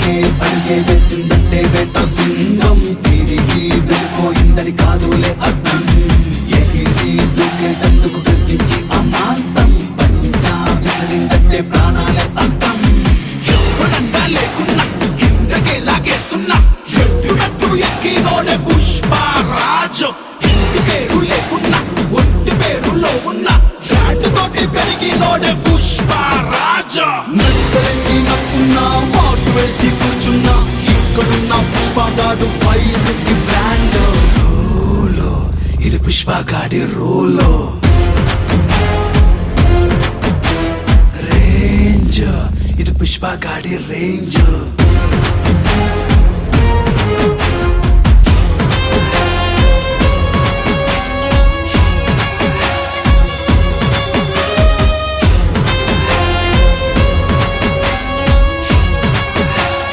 వెనకే అడిగే వేసిందంటే వేట సింగం తిరిగి వెళ్ళిపోయిందని కాదులే అర్థం. ఎగిరి దూకేటందుకు గర్జించి అమాంతం పంచా విసిరిందంటే ప్రాణాలే అంతం. ఎవరంగా లేకున్నా కిందకే లాగేస్తున్నా ఎట్టునట్టు ఎక్కినోడే పుష్పరాజు. ఇంటి పేరు లేకున్నా ఒంటి పేరులో ఉన్న తోటి పెరిగినోడే పుష్పరాజు. నక్కలెక్కి నక్కున్నా మాటు వేసి కూర్చున్నా ఇక్కడున్న పుష్పగాడు ఫైర్ కి బ్రాండ్. రోలో ఇది పుష్పగాడి రోలో. రేంజ్ ఇది పుష్పగాడి రేంజ్.